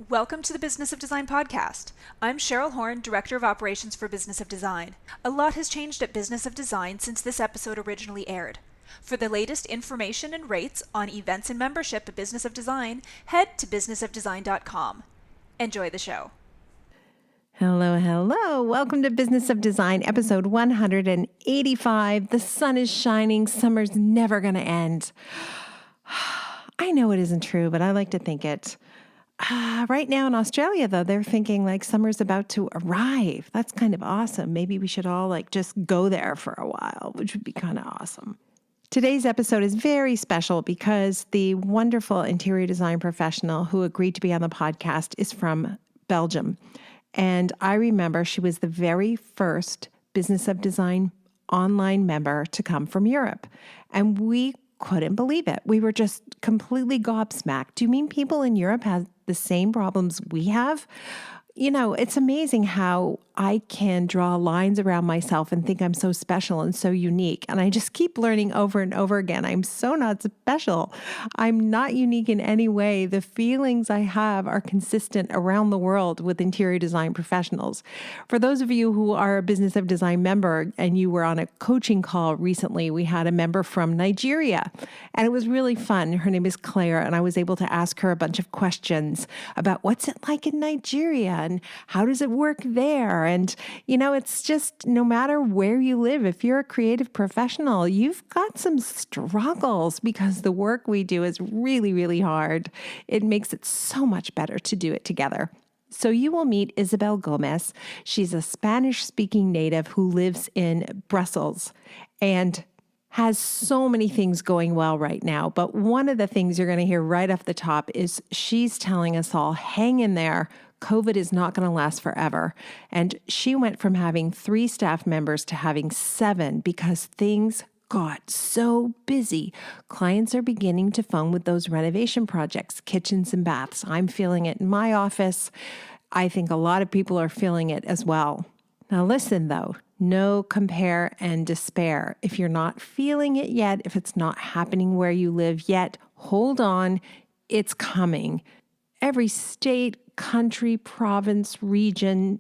Welcome to the Business of Design podcast. I'm Cheryl Horn, Director of Operations for Business of Design. A lot has changed at Business of Design since this episode originally aired. For the latest information and rates on events and membership at Business of Design, head to businessofdesign.com. Enjoy the show. Hello. Welcome to Business of Design, episode 185. The sun is shining. Summer's never going to end. I know it isn't true, but I like to think it. Right now in Australia, though, they're thinking like summer's about to arrive. That's kind of awesome. Maybe we should all just go there for a while, which would be kind of awesome. Today's episode is very special because the wonderful interior design professional who agreed to be on the podcast is from Belgium. And I remember she was the very first Business of Design online member to come from Europe. And we couldn't believe it. We were just completely gobsmacked. Do you mean people in Europe have the same problems we have? You know, it's amazing how I can draw lines around myself and think I'm so special and so unique. And I just keep learning over and over again. I'm so not special. I'm not unique in any way. The feelings I have are consistent around the world with interior design professionals. For those of you who are a Business of Design member and you were on a coaching call recently, we had a member from Nigeria and it was really fun. Her name is Claire, and I was able to ask her a bunch of questions about what's it like in Nigeria and how does it work there? And, you know, it's just no matter where you live, if you're a creative professional, you've got some struggles because the work we do is really, really hard. It makes it so much better to do it together. So you will meet Isabel Gomez. She's a Spanish-speaking native who lives in Brussels and has so many things going well right now. But one of the things you're going to hear right off the top is she's telling us all, hang in there. COVID is not going to last forever. And she went from having 3 staff members to having 7 because things got so busy. Clients are beginning to phone with those renovation projects, kitchens and baths. I'm feeling it in my office. I think a lot of people are feeling it as well. Now listen though, no compare and despair. If you're not feeling it yet, if it's not happening where you live yet, hold on, it's coming. Every state, country, province, region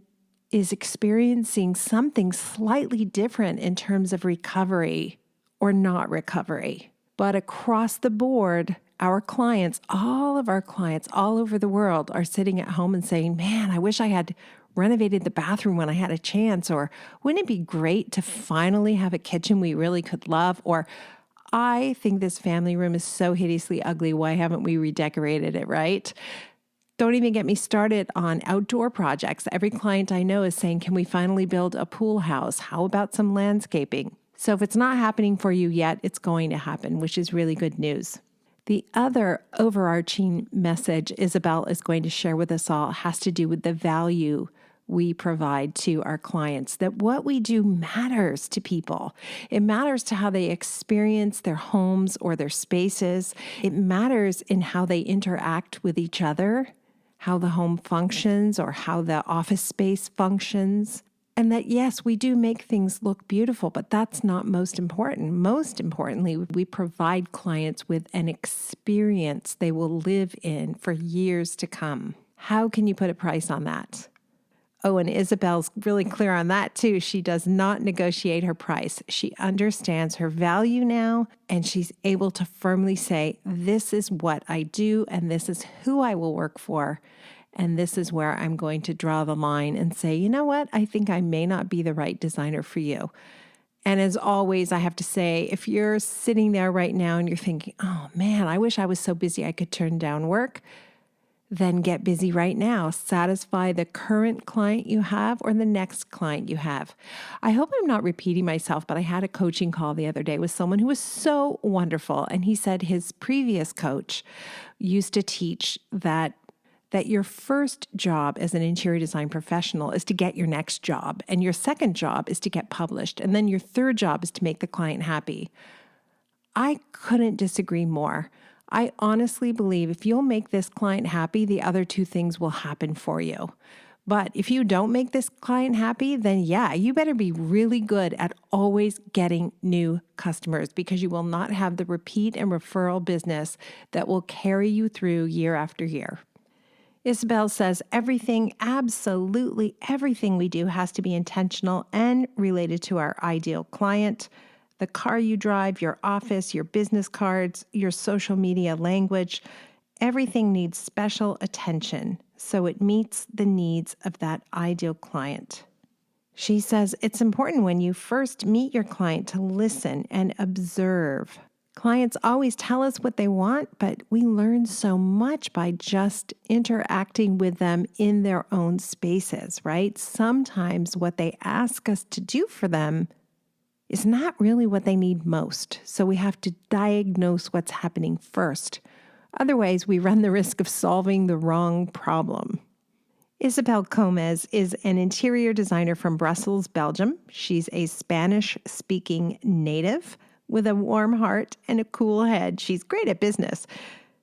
is experiencing something slightly different in terms of recovery or not recovery. But across the board, our clients, all of our clients all over the world are sitting at home and saying, man, I wish I had renovated the bathroom when I had a chance, or wouldn't it be great to finally have a kitchen we really could love, or I think this family room is so hideously ugly, why haven't we redecorated it, right? Don't even get me started on outdoor projects. Every client I know is saying, can we finally build a pool house? How about some landscaping? So if it's not happening for you yet, it's going to happen, which is really good news. The other overarching message Isabel is going to share with us all has to do with the value we provide to our clients, that what we do matters to people. It matters to how they experience their homes or their spaces. It matters in how they interact with each other, how the home functions or how the office space functions. And that, yes, we do make things look beautiful, but that's not most important. Most importantly, we provide clients with an experience they will live in for years to come. How can you put a price on that? Oh, and Isabel's really clear on that too. She does not negotiate her price. She understands her value now, and she's able to firmly say, this is what I do, and this is who I will work for. And this is where I'm going to draw the line and say, you know what? I think I may not be the right designer for you. And as always, I have to say, if you're sitting there right now and you're thinking, oh man, I wish I was so busy I could turn down work, then get busy right now. Satisfy the current client you have or the next client you have. I hope I'm not repeating myself, but I had a coaching call the other day with someone who was so wonderful. And he said his previous coach used to teach that your first job as an interior design professional is to get your next job. And your second job is to get published. And then your third job is to make the client happy. I couldn't disagree more. I honestly believe if you'll make this client happy, the other 2 things will happen for you. But if you don't make this client happy, then yeah, you better be really good at always getting new customers because you will not have the repeat and referral business that will carry you through year after year. Isabel says everything, absolutely everything we do has to be intentional and related to our ideal client. The car you drive, your office, your business cards, your social media language, everything needs special attention so it meets the needs of that ideal client. She says it's important when you first meet your client to listen and observe. Clients always tell us what they want, but we learn so much by just interacting with them in their own spaces, right? Sometimes what they ask us to do for them is not really what they need most. So we have to diagnose what's happening first. Otherwise, we run the risk of solving the wrong problem. Isabel Gomez is an interior designer from Brussels, Belgium. She's a Spanish-speaking native with a warm heart and a cool head. She's great at business.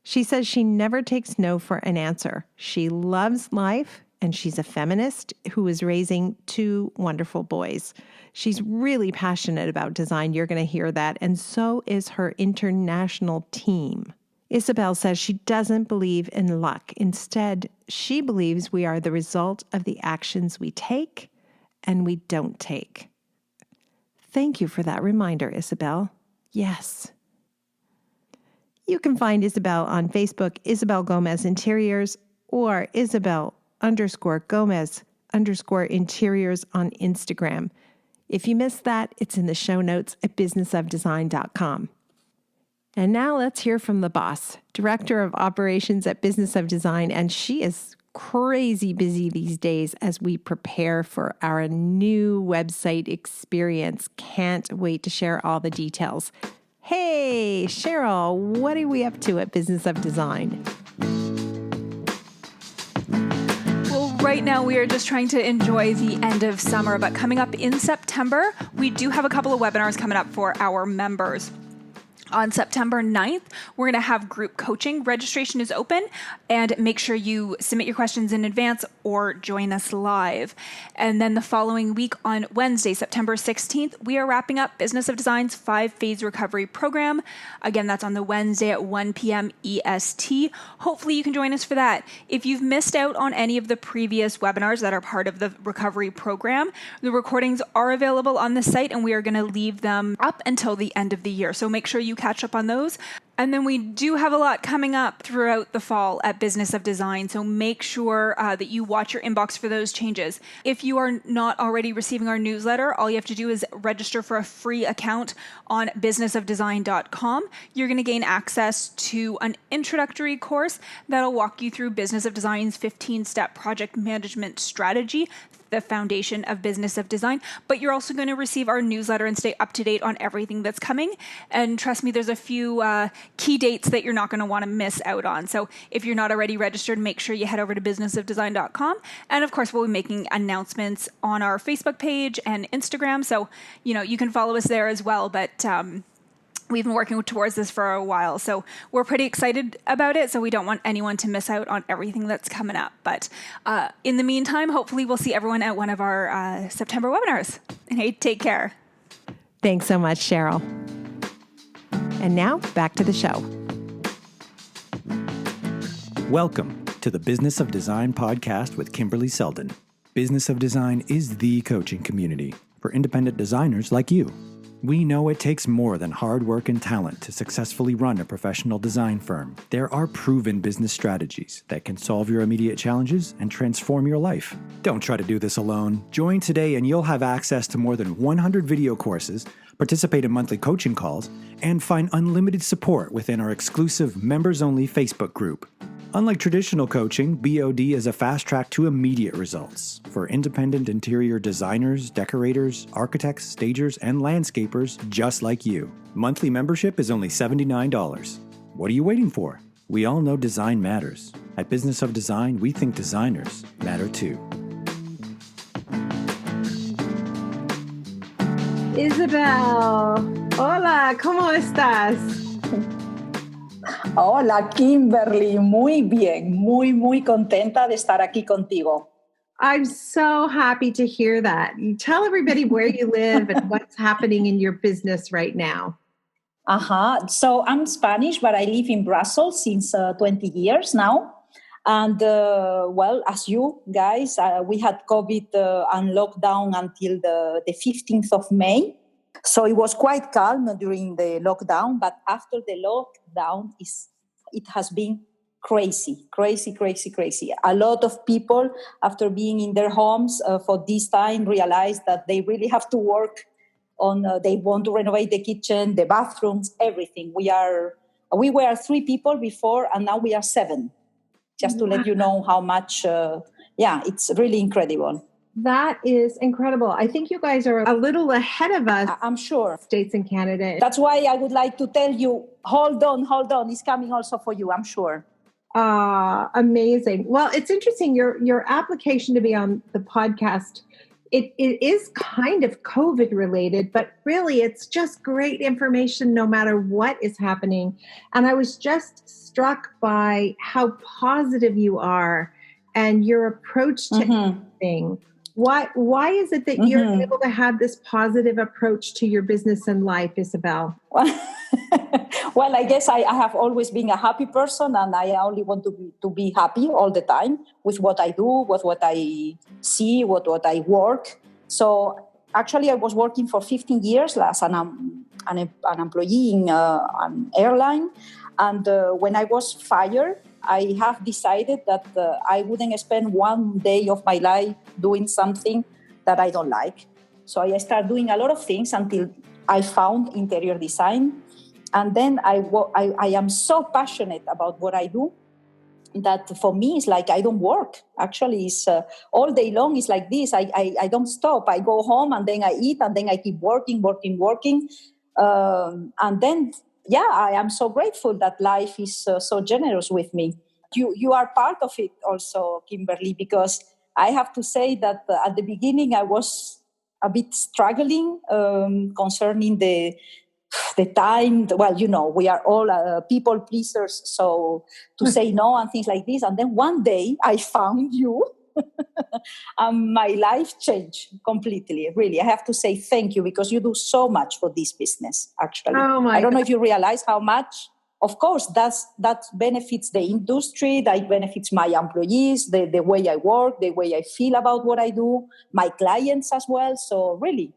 She says she never takes no for an answer. She loves life, and she's a feminist who is raising 2 wonderful boys. She's really passionate about design. You're going to hear that. And so is her international team. Isabel says she doesn't believe in luck. Instead, she believes we are the result of the actions we take and we don't take. Thank you for that reminder, Isabel. Yes. You can find Isabel on Facebook, Isabel Gomez Interiors, or Isabel_Gomez_Interiors on Instagram. If you missed that, it's in the show notes at businessofdesign.com. And now let's hear from the boss, Director of Operations at Business of Design, and she is crazy busy these days as we prepare for our new website experience. Can't wait to share all the details. Hey, Cheryl, what are we up to at Business of Design? Well, right now we are just trying to enjoy the end of summer, but coming up in September, we do have a couple of webinars coming up for our members. On September 9th, we're going to have group coaching. Registration is open, and make sure you submit your questions in advance or join us live. And then the following week on Wednesday, September 16th, we are wrapping up Business of Design's 5-phase recovery program. Again, that's on the Wednesday at 1 p.m. EST. Hopefully you can join us for that. If you've missed out on any of the previous webinars that are part of the recovery program, the recordings are available on the site, and we are going to leave them up until the end of the year. So make sure you catch up on those. And then we do have a lot coming up throughout the fall at Business of Design, so make sure that you watch your inbox for those changes. If you are not already receiving our newsletter, all you have to do is register for a free account on businessofdesign.com. You're going to gain access to an introductory course that'll walk you through Business of Design's 15-step project management strategy, the foundation of Business of Design, but you're also going to receive our newsletter and stay up to date on everything that's coming. And trust me, there's a few key dates that you're not going to want to miss out on. So if you're not already registered, make sure you head over to businessofdesign.com. And of course, we'll be making announcements on our Facebook page and Instagram. So, you can follow us there as well. But we've been working towards this for a while, so we're pretty excited about it, so we don't want anyone to miss out on everything that's coming up. But in the meantime, hopefully we'll see everyone at one of our September webinars. And hey, take care. Thanks so much, Cheryl. And now, back to the show. Welcome to the Business of Design podcast with Kimberley Selden. Business of Design is the coaching community for independent designers like you. We know it takes more than hard work and talent to successfully run a professional design firm. There are proven business strategies that can solve your immediate challenges and transform your life. Don't try to do this alone. Join today and you'll have access to more than 100 video courses, participate in monthly coaching calls, and find unlimited support within our exclusive members-only Facebook group. Unlike traditional coaching, BOD is a fast track to immediate results for independent interior designers, decorators, architects, stagers, and landscapers just like you. Monthly membership is only $79. What are you waiting for? We all know design matters. At Business of Design, we think designers matter too. Isabel, hola, ¿cómo estás? Hola, Kimberley. Muy bien. Muy contenta de estar aquí contigo. I'm so happy to hear that. Tell everybody where you live and what's happening in your business right now. So I'm Spanish, but I live in Brussels since 20 years now. And well, as you guys, we had COVID and lockdown until the 15th of May. So it was quite calm during the lockdown, but after the lockdown, it has been crazy. A lot of people, after being in their homes for this time, realized that they really have to work on, they want to renovate the kitchen, the bathrooms, everything. We were 3 people before, and now we are 7. Just to let you know how much, it's really incredible. That is incredible. I think you guys are a little ahead of us. I'm sure. States and Canada. That's why I would like to tell you, hold on. It's coming also for you, I'm sure. Amazing. Well, it's interesting. Your application to be on the podcast, it is kind of COVID related, but really it's just great information no matter what is happening. And I was just struck by how positive you are and your approach to everything. Why is it that you're able to have this positive approach to your business and life, Isabel? Well, I guess I have always been a happy person, and I only want to be happy all the time with what I do, with what I see, what I work. So actually, I was working for 15 years as an employee in an airline. And when I was fired, I have decided that I wouldn't spend one day of my life doing something that I don't like. So I started doing a lot of things until I found interior design. And then I am so passionate about what I do that for me it's like I don't work. Actually, it's all day long. It's like this. I don't stop. I go home and then I eat and then I keep working. And then, I am so grateful that life is so generous with me. You are part of it also, Kimberley, because I have to say that at the beginning I was a bit struggling concerning the time. Well, we are all people pleasers, so to say no and things like this. And then one day I found you and my life changed completely. Really, I have to say thank you because you do so much for this business, actually. I don't know if you realize how much. Of course, that benefits the industry, that benefits my employees, the way I work, the way I feel about what I do, my clients as well. So really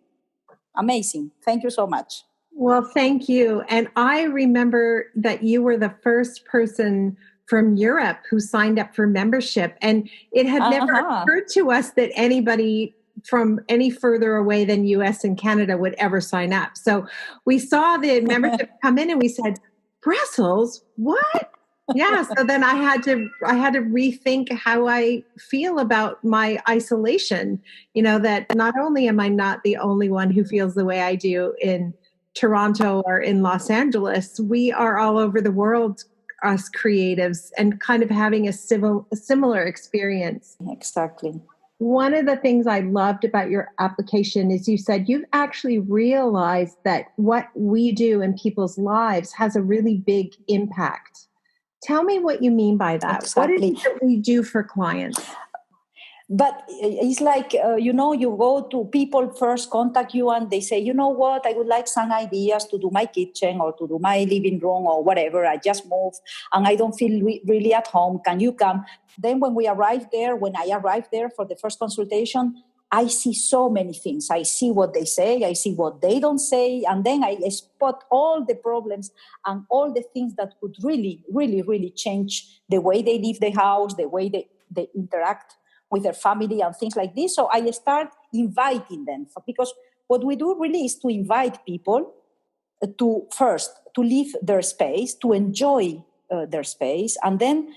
amazing. Thank you so much. Well, thank you. And I remember that you were the first person from Europe who signed up for membership. And it had never occurred to us that anybody from any further away than US and Canada would ever sign up. So we saw the membership come in and we said, Brussels, what? Yeah. So then I had to rethink how I feel about my isolation, that not only am I not the only one who feels the way I do in Toronto or in Los Angeles, we are all over the world, us creatives, and kind of having a similar experience. Exactly. One of the things I loved about your application is you said you've actually realized that what we do in people's lives has a really big impact. Tell me what you mean by that. Exactly. What is it that we do for clients? But it's like, you go to people first contact you and they say, you know what, I would like some ideas to do my kitchen or to do my living room or whatever. I just moved and I don't feel really at home. Can you come? Then when I arrived there for the first consultation, I see so many things. I see what they say, I see what they don't say, and then I spot all the problems and all the things that could really, really, really change the way they leave the house, the way they interact with their family and things like this. So I start inviting them because what we do really is to invite people to leave their space, to enjoy their space. And then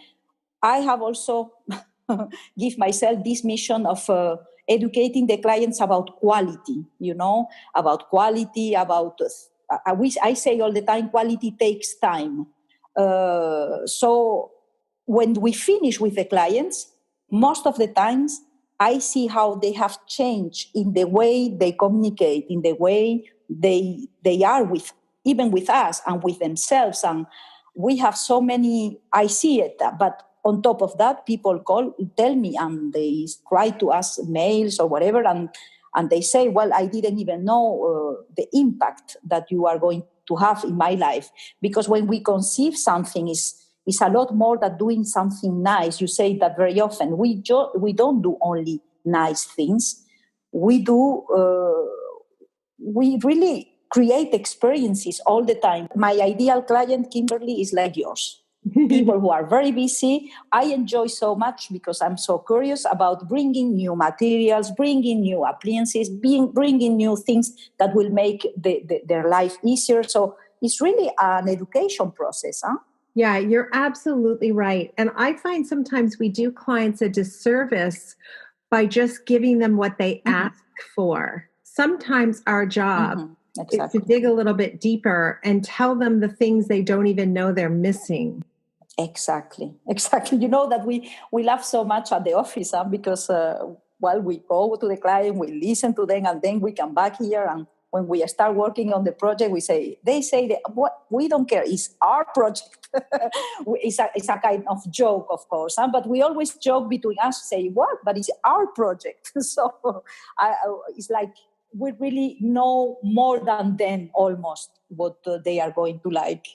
I have also give myself this mission of educating the clients about quality, I say all the time, quality takes time. So when we finish with the clients, most of the times I see how they have changed in the way they communicate, in the way they are even with us and with themselves. And we have so many, I see it, but on top of that, people tell me and they write to us mails or whatever, and they say, well, I didn't even know the impact that you are going to have in my life. Because when we conceive something, is a lot more than doing something nice. You say that very often. We don't do only nice things. We really create experiences all the time. My ideal client, Kimberley, is like yours. People who are very busy. I enjoy so much because I'm so curious about bringing new materials, bringing new appliances, bringing new things that will make their life easier. So it's really an education process. Huh? Yeah, you're absolutely right. And I find sometimes we do clients a disservice by just giving them what they ask for. Sometimes our job is to dig a little bit deeper and tell them the things they don't even know they're missing. Exactly. You know that we laugh so much at the office because, we go to the client, we listen to them, and then we come back here. And when we start working on the project, they say that what we don't care. It's our project. It's a kind of joke, of course. But we always joke between us, say what? But it's our project. So it's like we really know more than them almost what they are going to like.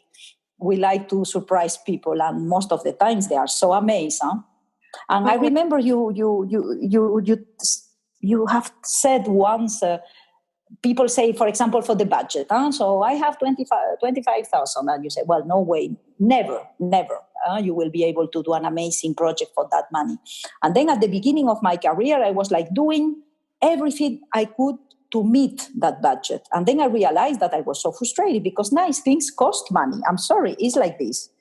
We like to surprise people, and most of the times they are so amazed. Huh? And I remember you have said once. People say, for example, for the budget. So I have 25,000, and you say, well, no way, never. You will be able to do an amazing project for that money. And then at the beginning of my career, I was like doing everything I could to meet that budget. And then I realized that I was so frustrated because nice things cost money. I'm sorry, it's like this.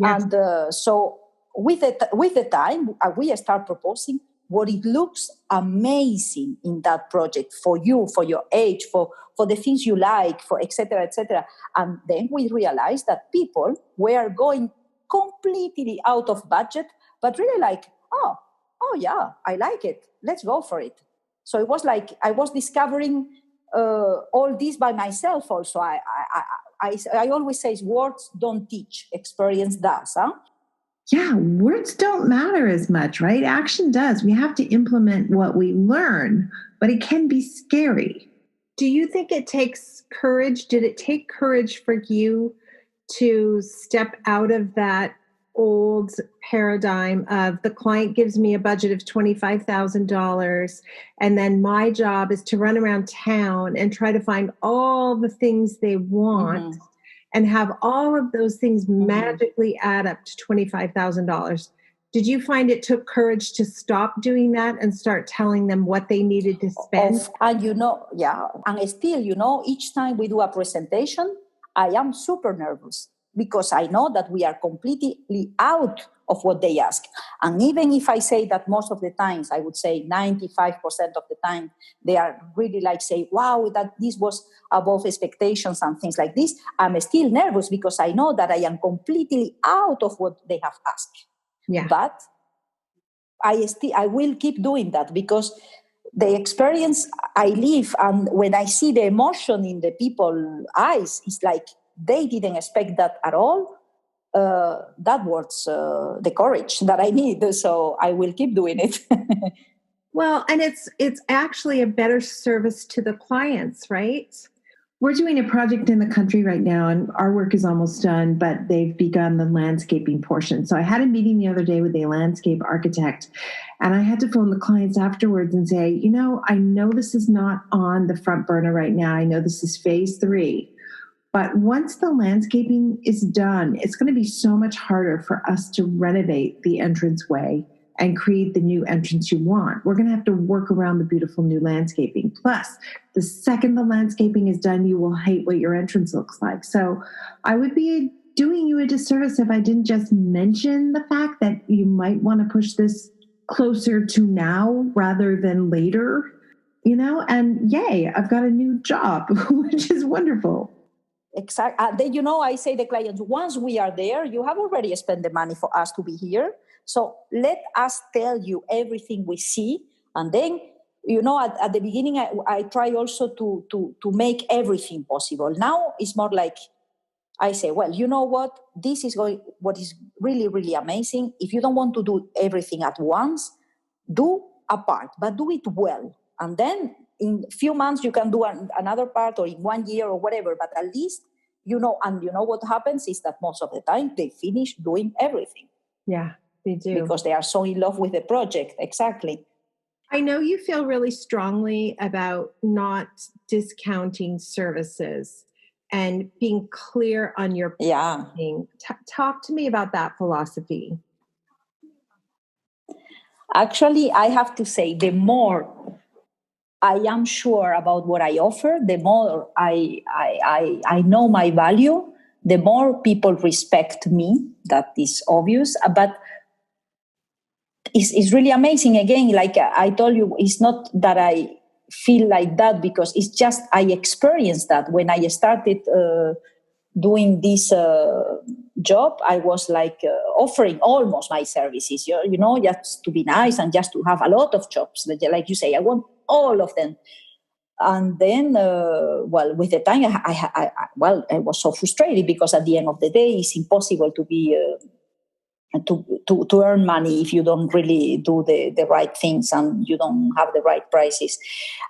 Yes. And so with the time, we start proposing what it looks amazing in that project for you, for your age, for the things you like, for et cetera, et cetera. And then we realized that people were going completely out of budget, but really like, oh yeah, I like it. Let's go for it. So it was like I was discovering all this by myself also. I always say words don't teach, experience does. Huh? Yeah, words don't matter as much, right? Action does. We have to implement what we learn, but it can be scary. Do you think it takes courage? Did it take courage for you to step out of that old paradigm of the client gives me a budget of $25,000 and then my job is to run around town and try to find all the things they want and have all of those things magically add up to $25,000? Did you find it took courage to stop doing that and start telling them what they needed to spend? And and still, each time we do a presentation, I am super nervous because I know that we are completely out of what they ask. And even if I say that most of the times, I would say 95% of the time, they are really like say, wow, that this was above expectations and things like this, I'm still nervous because I know that I am completely out of what they have asked. Yeah. But I will keep doing that because the experience I live and when I see the emotion in the people's eyes, it's like they didn't expect that at all. That was the courage that I need. So I will keep doing it. Well, and it's actually a better service to the clients, right? We're doing a project in the country right now, and our work is almost done, but they've begun the landscaping portion. So I had a meeting the other day with a landscape architect, and I had to phone the clients afterwards and say, I know this is not on the front burner right now. I know this is phase 3. But once the landscaping is done, it's going to be so much harder for us to renovate the entranceway and create the new entrance you want. We're going to have to work around the beautiful new landscaping. Plus, the second the landscaping is done, you will hate what your entrance looks like. So I would be doing you a disservice if I didn't just mention the fact that you might want to push this closer to now rather than later, and yay, I've got a new job, which is wonderful. Exactly. Then, I say the clients, once we are there, you have already spent the money for us to be here. So let us tell you everything we see. And then, at the beginning, I try also to make everything possible. Now it's more like I say, well, you know what? What is really, really amazing. If you don't want to do everything at once, do a part, but do it well. And then in a few months, you can do another part or in 1 year or whatever, but at least and you know what happens is that most of the time they finish doing everything. Yeah, they do. Because they are so in love with the project. Exactly. I know you feel really strongly about not discounting services and being clear on your pricing. Talk to me about that philosophy. Actually, I have to say, the more I am sure about what I offer, the more I know my value, the more people respect me. That is obvious. But it's really amazing. Again, like I told you, it's not that I feel like that, because it's just I experienced that when I started doing this job. I was like offering almost my services, just to be nice and just to have a lot of jobs. Like you say, I want all of them. And then, with the time, I was so frustrated, because at the end of the day, it's impossible to be to earn money if you don't really do the right things and you don't have the right prices.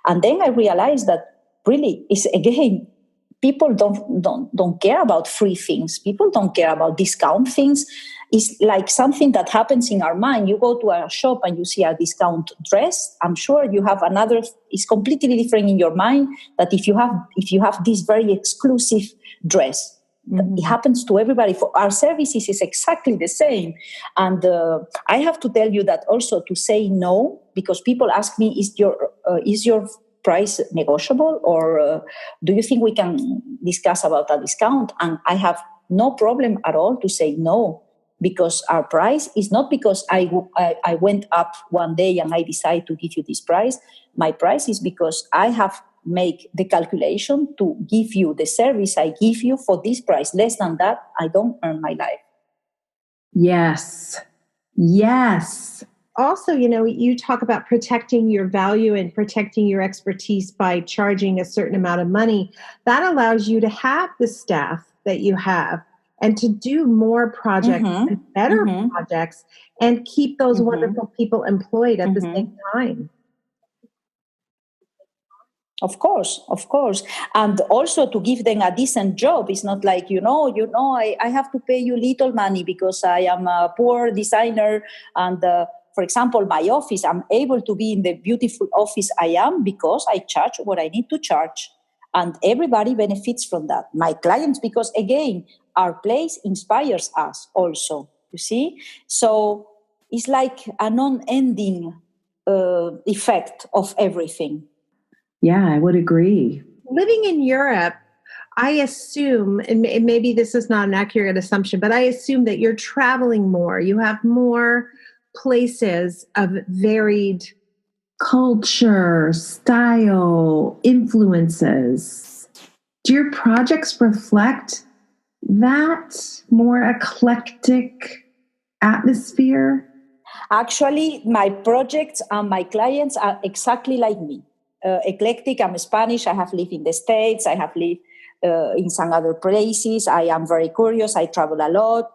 And then I realized that really is, again, people don't care about free things. People don't care about discount things. It's like something that happens in our mind. You go to a shop and you see a discount dress. I'm sure you have another. It's completely different in your mind that if you have this very exclusive dress. Mm-hmm. It happens to everybody. For our services is exactly the same. And I have to tell you that also to say no, because people ask me, is your price negotiable, or do you think we can discuss about a discount? And I have no problem at all to say no, because our price is not because I went up one day and I decide to give you this price. My price is because I have make the calculation to give you the service I give you for this price. Less than that, I don't earn my life. Yes. Also, you talk about protecting your value and protecting your expertise by charging a certain amount of money. That allows you to have the staff that you have and to do more projects and better projects and keep those wonderful people employed at the same time. Of course. And also to give them a decent job. It's not like, I have to pay you little money because I am a poor designer. And for example, my office, I'm able to be in the beautiful office I am because I charge what I need to charge. And everybody benefits from that. My clients, because again, our place inspires us also, you see? So it's like a non-ending effect of everything. Yeah, I would agree. Living in Europe, I assume, and maybe this is not an accurate assumption, but I assume that you're traveling more. You have more places of varied culture, style, influences. Do your projects reflect that more eclectic atmosphere? Actually, my projects and my clients are exactly like me. Eclectic. I'm Spanish. I have lived in the States. I have lived in some other places. I am very curious. I travel a lot.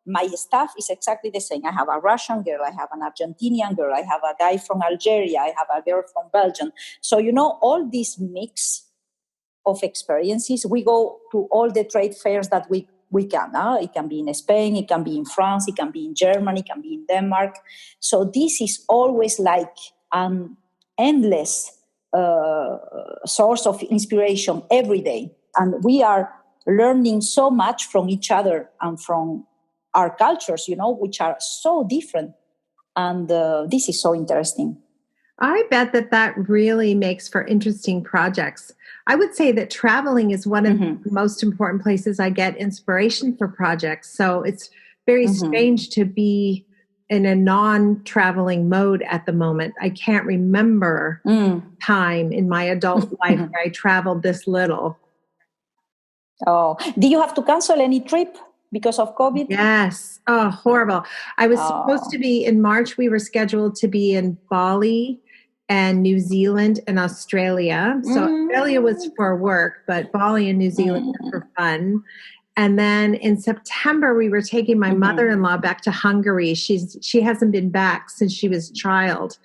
My staff is exactly the same. I have a Russian girl. I have an Argentinian girl. I have a guy from Algeria. I have a girl from Belgium. So, all this mix of experiences. We go to all the trade fairs that we can. It can be in Spain. It can be in France. It can be in Germany. It can be in Denmark. So this is always like an endless source of inspiration every day, and we are learning so much from each other and from our cultures, which are so different, and this is so interesting. I bet that really makes for interesting projects. I would say that traveling is one of the most important places I get inspiration for projects, so it's very strange to be in a non-traveling mode at the moment. I can't remember time in my adult life where I traveled this little. Oh, did you have to cancel any trip because of COVID? Yes. Oh, horrible. I was supposed to be in March. We were scheduled to be in Bali and New Zealand and Australia. So Australia was for work, but Bali and New Zealand were for fun. And then in September, we were taking my mother-in-law back to Hungary. She hasn't been back since she was a child.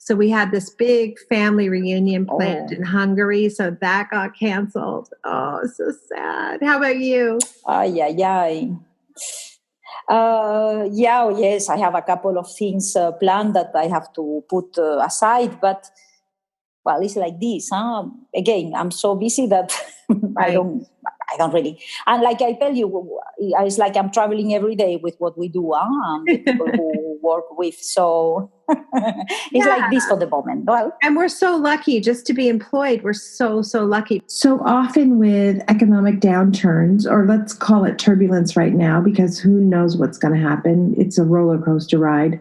So we had this big family reunion planned in Hungary. So that got canceled. Oh, so sad. How about you? Yes, I have a couple of things planned that I have to put aside, but well, it's like this. Again, I'm so busy that I don't really. And like I tell you, it's like I'm traveling every day with what we do, the people who work with. So it's like this for the moment. Well, and we're so lucky just to be employed. We're so lucky. So often with economic downturns, or let's call it turbulence right now, because who knows what's going to happen. It's a roller coaster ride.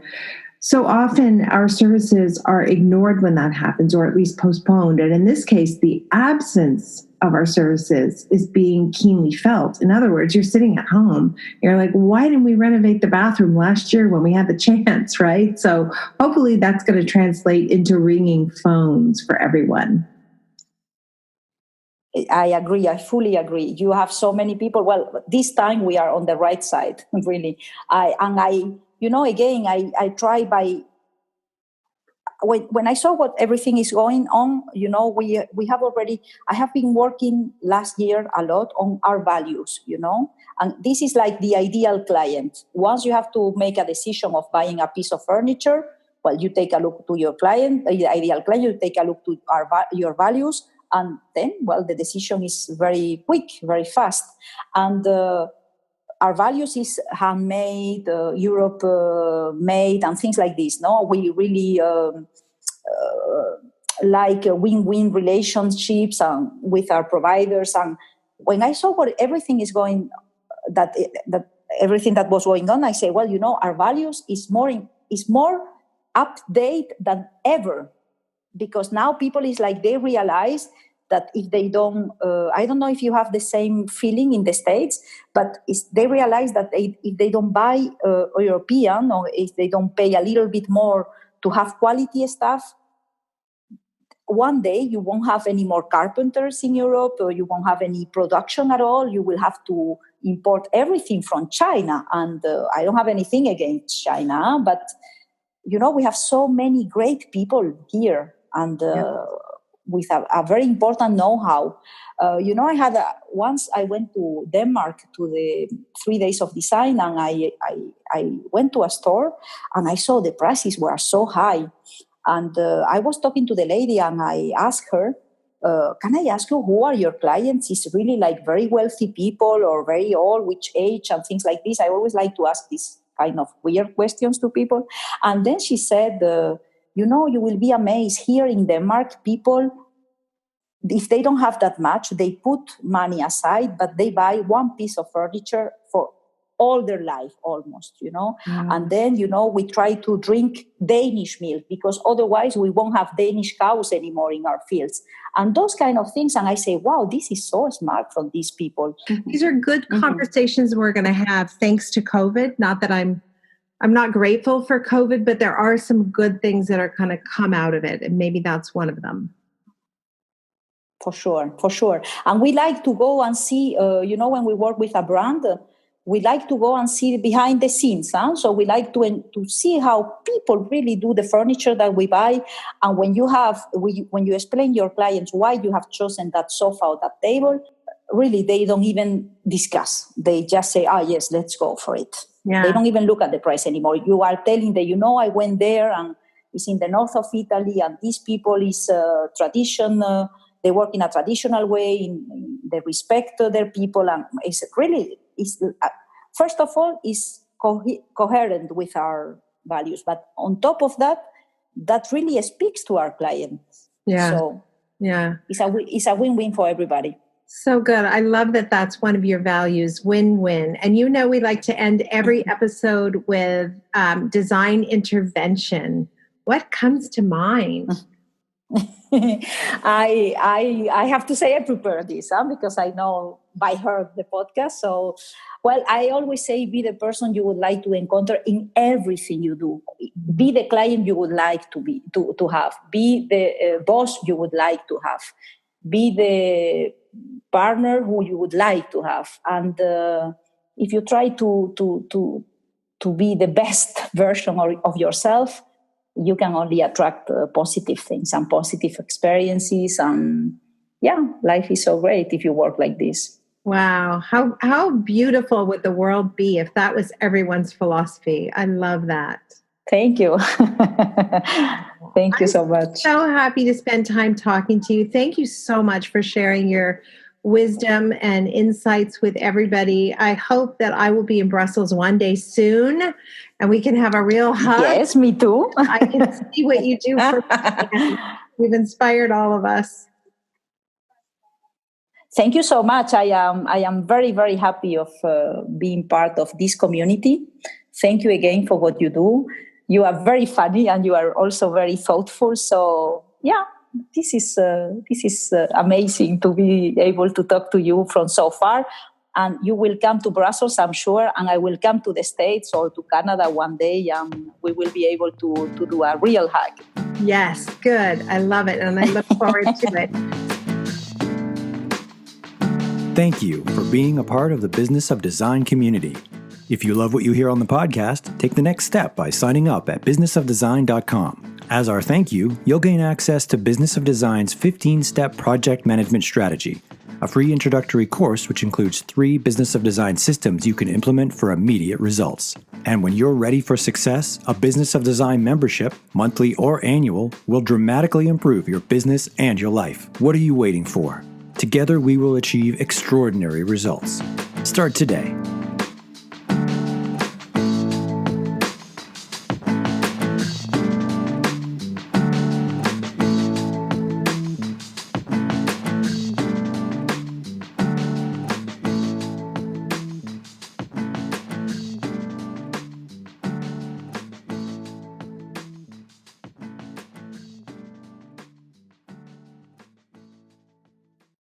So often our services are ignored when that happens, or at least postponed. And in this case, the absence of our services is being keenly felt. In other words, you're sitting at home. You're like, why didn't we renovate the bathroom last year when we had the chance, right? So hopefully that's going to translate into ringing phones for everyone. I agree. I fully agree. You have so many people. Well, this time we are on the right side, really. I try by when I saw what everything is going on, we have already. I have been working last year a lot on our values, and this is like the ideal client. Once you have to make a decision of buying a piece of furniture, well, you take a look to your client, the ideal client. You take a look to your values, and then, well, the decision is very quick, very fast, and. Our values is handmade, Europe made, and things like this. No, we really like win-win relationships with our providers. And when I saw what everything is going, that everything that was going on, I say, well, our values is more update than ever, because now people is like they realize that if they don't, I don't know if you have the same feeling in the States, but they realize that if they don't buy European, or if they don't pay a little bit more to have quality stuff, one day you won't have any more carpenters in Europe, or you won't have any production at all. You will have to import everything from China. And I don't have anything against China, but, we have so many great people here, and with a very important know-how. I had once I went to Denmark to the 3 days of design, and I went to a store, and I saw the prices were so high. And I was talking to the lady, and I asked her, can I ask you who are your clients? Is really like very wealthy people or very old, which age, and things like this. I always like to ask these kind of weird questions to people. And then she said, you will be amazed. Here in Denmark, people, if they don't have that much, they put money aside, but they buy one piece of furniture for all their life almost, And then, we try to drink Danish milk, because otherwise we won't have Danish cows anymore in our fields. And those kind of things. And I say, wow, this is so smart from these people. These are good conversations we're going to have thanks to COVID. Not that I'm not grateful for COVID, but there are some good things that are going to come out of it. And maybe that's one of them. For sure. And we like to go and see, when we work with a brand, we like to go and see behind the scenes. So we like to see how people really do the furniture that we buy. And when you explain your clients why you have chosen that sofa or that table, really they don't even discuss. They just say, yes, let's go for it. Yeah. They don't even look at the price anymore. You are telling them, I went there, and it's in the north of Italy, and these people is tradition. They work in a traditional way. They respect their people, and first of all, is coherent with our values. But on top of that, that really speaks to our clients. Yeah. So yeah, it's a win-win for everybody. So good. I love that that's one of your values, win-win. And we like to end every episode with design intervention. What comes to mind? I have to say I prepared this because I know by heard the podcast. So, well, I always say be the person you would like to encounter in everything you do. Be the client you would like to have. Be the boss you would like to have. Be the partner who you would like to have. And if you try to be the best version of yourself, you can only attract positive things and positive experiences. And life is so great if you work like this. Wow. How beautiful would the world be if that was everyone's philosophy? I love that. Thank you. Thank you so much. So happy to spend time talking to you. Thank you so much for sharing your wisdom and insights with everybody. I hope that I will be in Brussels one day soon and we can have a real hug. Yes, me too. I can see what you do for me. You've inspired all of us. Thank you so much. I am very, very happy of being part of this community. Thank you again for what you do. You are very funny and you are also very thoughtful. So this is amazing to be able to talk to you from so far. And you will come to Brussels, I'm sure, and I will come to the States or to Canada one day, and we will be able to do a real hug. Yes, good. I love it, and I look forward to it. Thank you for being a part of the Business of Design community. If you love what you hear on the podcast, take the next step by signing up at businessofdesign.com. As our thank you, you'll gain access to Business of Design's 15-step project management strategy, a free introductory course which includes 3 Business of Design systems you can implement for immediate results. And when you're ready for success, a Business of Design membership, monthly or annual, will dramatically improve your business and your life. What are you waiting for? Together we will achieve extraordinary results. Start today.